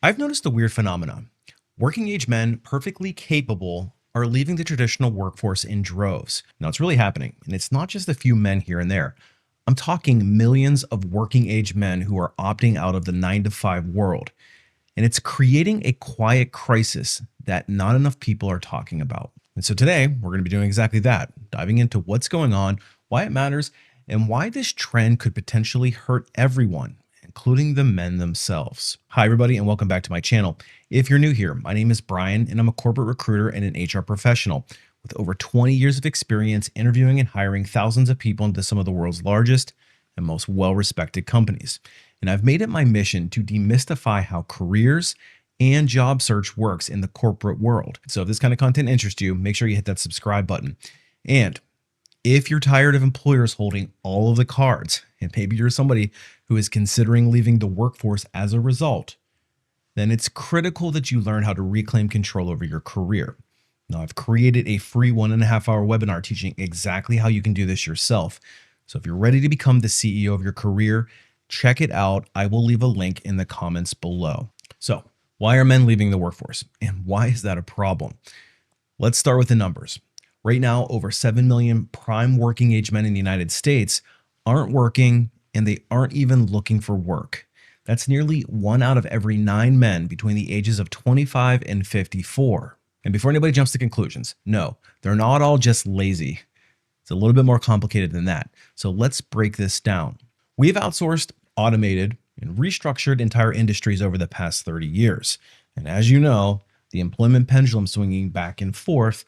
I've noticed a weird phenomenon. Working age men, perfectly capable, are leaving the traditional workforce in droves. Now, it's really happening, and it's not just a few men here and there. I'm talking millions of working age men who are opting out of the 9 to 5 world, and it's creating a quiet crisis that not enough people are talking about. And so today, we're going to be doing exactly that, diving into what's going on, why it matters, and why this trend could potentially hurt everyone, including the men themselves. Hi, everybody, and welcome back to my channel. If you're new here, my name is Brian, and I'm a corporate recruiter and an HR professional with over 20 years of experience interviewing and hiring thousands of people into some of the world's largest and most well-respected companies. And I've made it my mission to demystify how careers and job search works in the corporate world. So if this kind of content interests you, make sure you hit that subscribe button. And if you're tired of employers holding all of the cards, and maybe you're somebody who is considering leaving the workforce as a result, then it's critical that you learn how to reclaim control over your career. Now, I've created a free 1.5 hour webinar teaching exactly how you can do this yourself. So if you're ready to become the CEO of your career, check it out. I will leave a link in the comments below. So, why are men leaving the workforce? And why is that a problem? Let's start with the numbers. Right now, over 7 million prime working age men in the United States aren't working, and they aren't even looking for work. That's nearly 1 out of every 9 men between the ages of 25 and 54. And before anybody jumps to conclusions, no, they're not all just lazy. It's a little bit more complicated than that. So let's break this down. We've outsourced, automated, and restructured entire industries over the past 30 years. And as you know, the employment pendulum swinging back and forth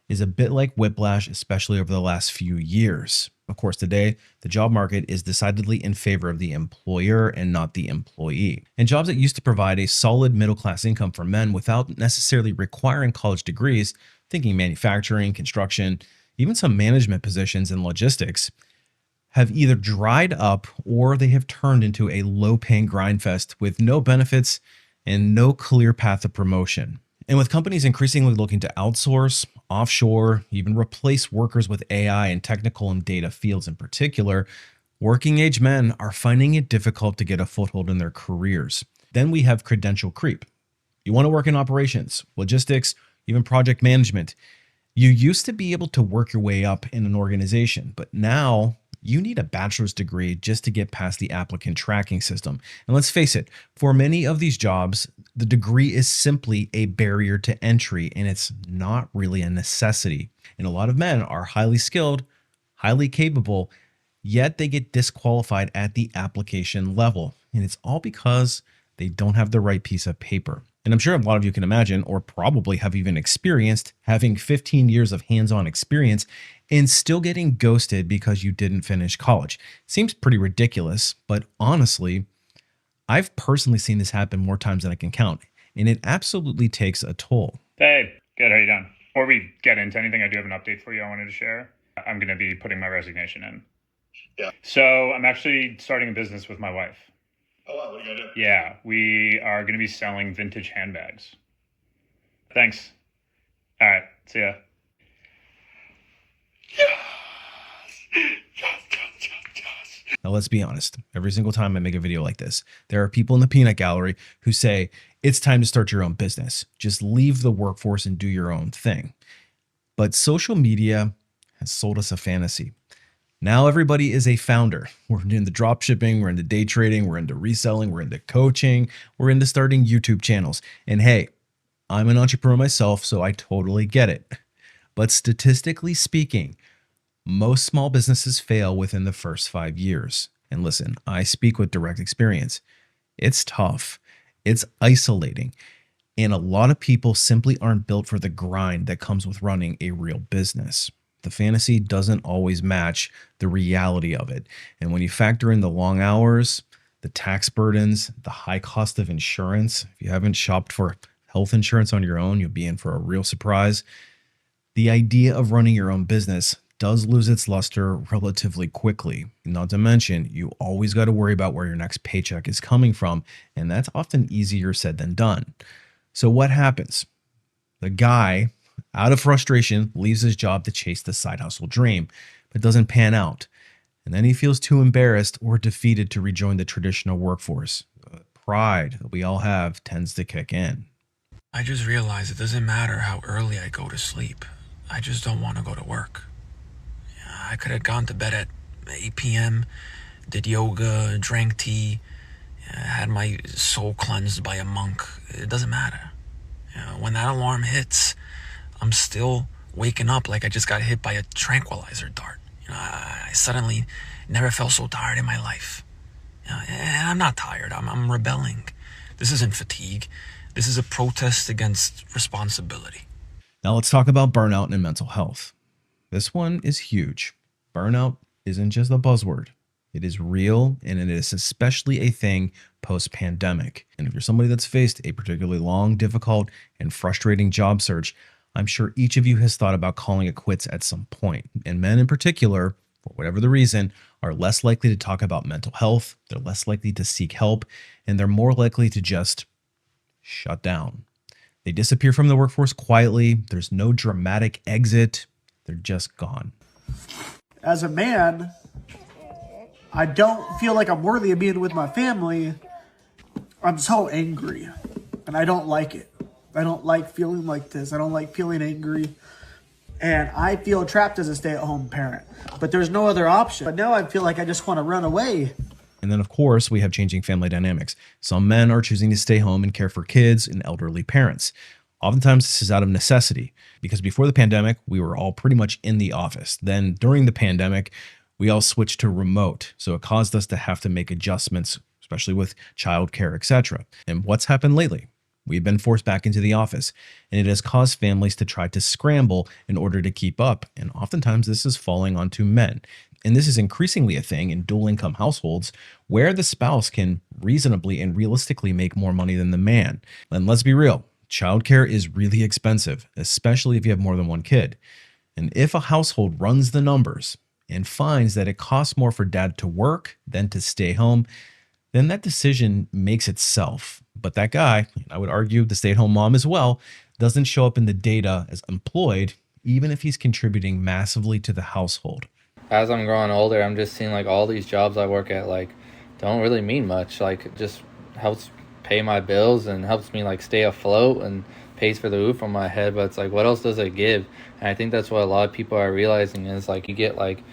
is a bit like whiplash, especially over the last few years. Of course, today, the job market is decidedly in favor of the employer and not the employee. And jobs that used to provide a solid middle-class income for men without necessarily requiring college degrees, thinking manufacturing, construction, even some management positions in logistics, have either dried up or they have turned into a low-paying grind fest with no benefits and no clear path of promotion. And with companies increasingly looking to outsource, offshore, even replace workers with AI and technical and data fields in particular, working age men are finding it difficult to get a foothold in their careers. Then we have credential creep. You want to work in operations, logistics, even project management. You used to be able to work your way up in an organization, but now you need a bachelor's degree just to get past the applicant tracking system. And let's face it, for many of these jobs, the degree is simply a barrier to entry, and it's not really a necessity. And a lot of men are highly skilled, highly capable, yet they get disqualified at the application level. And it's all because they don't have the right piece of paper. And I'm sure a lot of you can imagine, or probably have even experienced, having 15 years of hands-on experience and still getting ghosted because you didn't finish college. Seems pretty ridiculous, but honestly, I've personally seen this happen more times than I can count, and it absolutely takes a toll. Hey, good. How you doing? Before we get into anything, I do have an update for you I wanted to share. I'm going to be putting my resignation in. Yeah. So I'm actually starting a business with my wife. Oh, wow. What are you going to do? Yeah, we are going to be selling vintage handbags. Thanks. All right. See ya. Now, let's be honest. Every single time I make a video like this, there are people in the peanut gallery who say, it's time to start your own business. Just leave the workforce and do your own thing. But social media has sold us a fantasy. Now everybody is a founder. We're into drop shipping, we're into day trading, we're into reselling, we're into coaching, we're into starting YouTube channels. And hey, I'm an entrepreneur myself, so I totally get it. But statistically speaking, most small businesses fail within the first 5 years. And listen, I speak with direct experience. It's tough. It's isolating. And a lot of people simply aren't built for the grind that comes with running a real business. The fantasy doesn't always match the reality of it. And when you factor in the long hours, the tax burdens, the high cost of insurance, if you haven't shopped for health insurance on your own, you'll be in for a real surprise. The idea of running your own business does lose its luster relatively quickly. Not to mention, you always got to worry about where your next paycheck is coming from, and that's often easier said than done. So what happens? The guy, out of frustration, leaves his job to chase the side hustle dream, but doesn't pan out. And then he feels too embarrassed or defeated to rejoin the traditional workforce. pride that we all have tends to kick in. I just realized it doesn't matter how early I go to sleep. I just don't want to go to work. I could have gone to bed at 8 p.m., did yoga, drank tea, had my soul cleansed by a monk. It doesn't matter. When that alarm hits, I'm still waking up like I just got hit by a tranquilizer dart. I suddenly never felt so tired in my life. And I'm not tired. I'm rebelling. This isn't fatigue. This is a protest against responsibility. Now let's talk about burnout and mental health. This one is huge. Burnout isn't just a buzzword. It is real, and it is especially a thing post-pandemic. And if you're somebody that's faced a particularly long, difficult, and frustrating job search, I'm sure each of you has thought about calling it quits at some point. And men in particular, for whatever the reason, are less likely to talk about mental health, they're less likely to seek help, and they're more likely to just shut down. They disappear from the workforce quietly. There's no dramatic exit. They're just gone. As a man, I don't feel like I'm worthy of being with my family. I'm so angry, and I don't like it. I don't like feeling like this. I don't like feeling angry. And I feel trapped as a stay-at-home parent. But there's no other option. But now I feel like I just want to run away. And then, of course, we have changing family dynamics. Some men are choosing to stay home and care for kids and elderly parents. Oftentimes, this is out of necessity, because before the pandemic, we were all pretty much in the office. Then during the pandemic, we all switched to remote. So it caused us to have to make adjustments, especially with childcare, etc. And what's happened lately? We've been forced back into the office, and it has caused families to try to scramble in order to keep up. And oftentimes this is falling onto men. And this is increasingly a thing in dual income households where the spouse can reasonably and realistically make more money than the man. And let's be real, childcare is really expensive, especially if you have more than one kid. And if a household runs the numbers and finds that it costs more for dad to work than to stay home, then that decision makes itself. But that guy, and I would argue the stay-at-home mom as well, doesn't show up in the data as employed, even if he's contributing massively to the household. As I'm growing older, I'm just seeing like all these jobs I work at like don't really mean much. Like it just helps pay my bills and helps me like stay afloat and pays for the roof on my head. But it's like, what else does it give? And I think that's what a lot of people are realizing is like you get like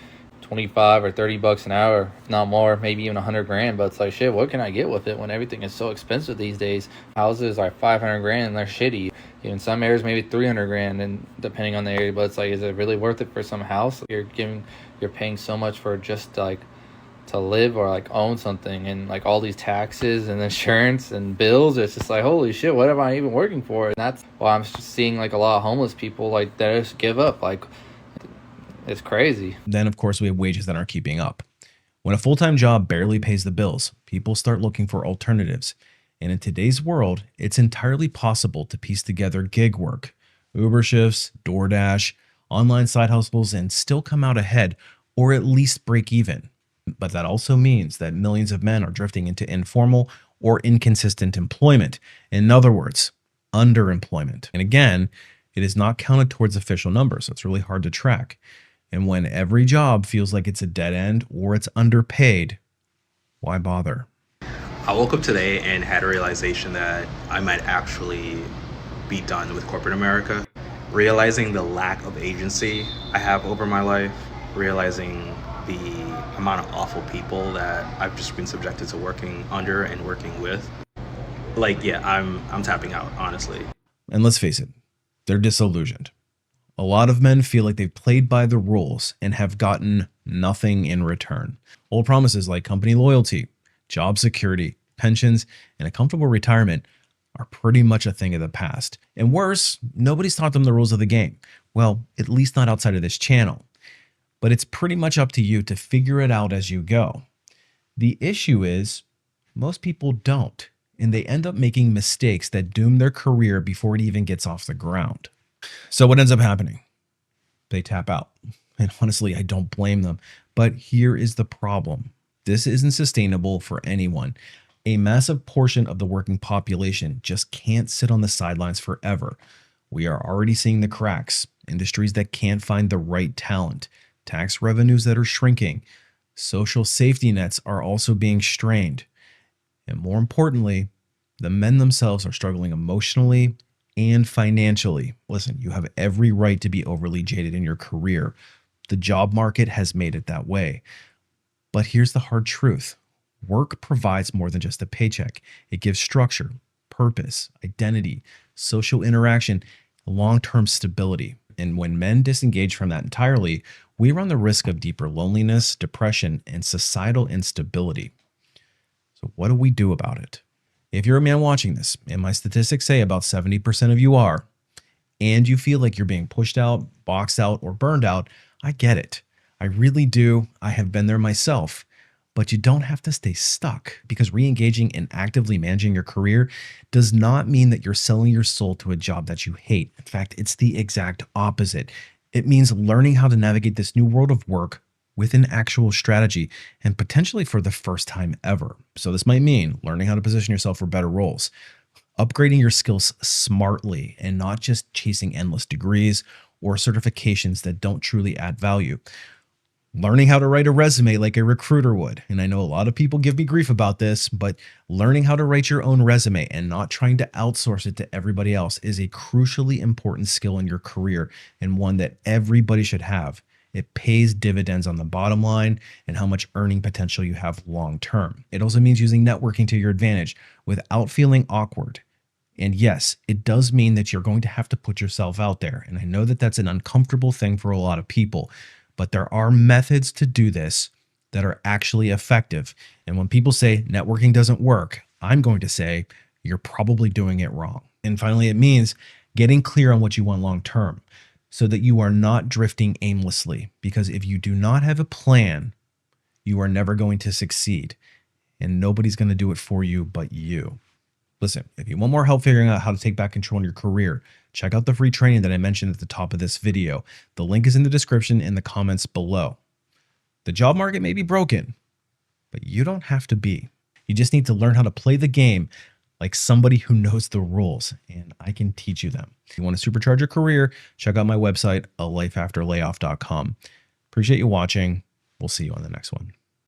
25 or 30 bucks an hour, if not more, maybe even 100 grand. But it's like, shit, what can I get with it when everything is so expensive these days? Houses are 500 grand and they're shitty. In some areas, maybe 300 grand, and depending on the area. But it's like, is it really worth it for some house? You're paying so much for just like to live or like own something, and like all these taxes and insurance and bills. It's just like, holy shit, what am I even working for? And that's why I'm just seeing like a lot of homeless people like that just give up. Like, it's crazy. Then, of course, we have wages that aren't keeping up. When a full-time job barely pays the bills, people start looking for alternatives. And in today's world, it's entirely possible to piece together gig work, Uber shifts, DoorDash, online side hustles, and still come out ahead, or at least break even. But that also means that millions of men are drifting into informal or inconsistent employment. In other words, underemployment. And again, it is not counted towards official numbers, so it's really hard to track. And when every job feels like it's a dead end or it's underpaid, why bother? I woke up today and had a realization that I might actually be done with corporate America. Realizing the lack of agency I have over my life, realizing the amount of awful people that I've just been subjected to working under and working with. Like, yeah, I'm tapping out, honestly. And let's face it, they're disillusioned. A lot of men feel like they've played by the rules and have gotten nothing in return. Old promises like company loyalty, job security, pensions, and a comfortable retirement are pretty much a thing of the past. And worse, nobody's taught them the rules of the game. Well, at least not outside of this channel. But it's pretty much up to you to figure it out as you go. The issue is, most people don't, and they end up making mistakes that doom their career before it even gets off the ground. So what ends up happening? They tap out. And honestly, I don't blame them. But here is the problem. This isn't sustainable for anyone. A massive portion of the working population just can't sit on the sidelines forever. We are already seeing the cracks, industries that can't find the right talent, tax revenues that are shrinking, social safety nets are also being strained. And more importantly, the men themselves are struggling emotionally and financially. Listen, you have every right to be overly jaded in your career. The job market has made it that way. But here's the hard truth. Work provides more than just a paycheck. It gives structure, purpose, identity, social interaction, long-term stability. And when men disengage from that entirely, we run the risk of deeper loneliness, depression, and societal instability. So what do we do about it? If you're a man watching this, and my statistics say about 70% of you are, and you feel like you're being pushed out, boxed out, or burned out, I get it. I really do. I have been there myself. But you don't have to stay stuck, because re-engaging and actively managing your career does not mean that you're selling your soul to a job that you hate. In fact, it's the exact opposite. It means learning how to navigate this new world of work with an actual strategy, and potentially for the first time ever. So this might mean learning how to position yourself for better roles, upgrading your skills smartly, and not just chasing endless degrees or certifications that don't truly add value. Learning how to write a resume like a recruiter would. And I know a lot of people give me grief about this, but learning how to write your own resume and not trying to outsource it to everybody else is a crucially important skill in your career, and one that everybody should have. It pays dividends on the bottom line and how much earning potential you have long term. It also means using networking to your advantage without feeling awkward. And yes, it does mean that you're going to have to put yourself out there. And I know that that's an uncomfortable thing for a lot of people, but there are methods to do this that are actually effective. And when people say networking doesn't work, I'm going to say you're probably doing it wrong. And finally, it means getting clear on what you want long term, so that you are not drifting aimlessly. Because if you do not have a plan, you are never going to succeed, and nobody's going to do it for you but you. Listen, if you want more help figuring out how to take back control in your career, check out the free training that I mentioned at the top of this video. The link is in the description and the comments below. The job market may be broken, but you don't have to be. You just need to learn how to play the game like somebody who knows the rules, and I can teach you them. If you want to supercharge your career, check out my website, alifeafterlayoff.com. Appreciate you watching. We'll see you on the next one.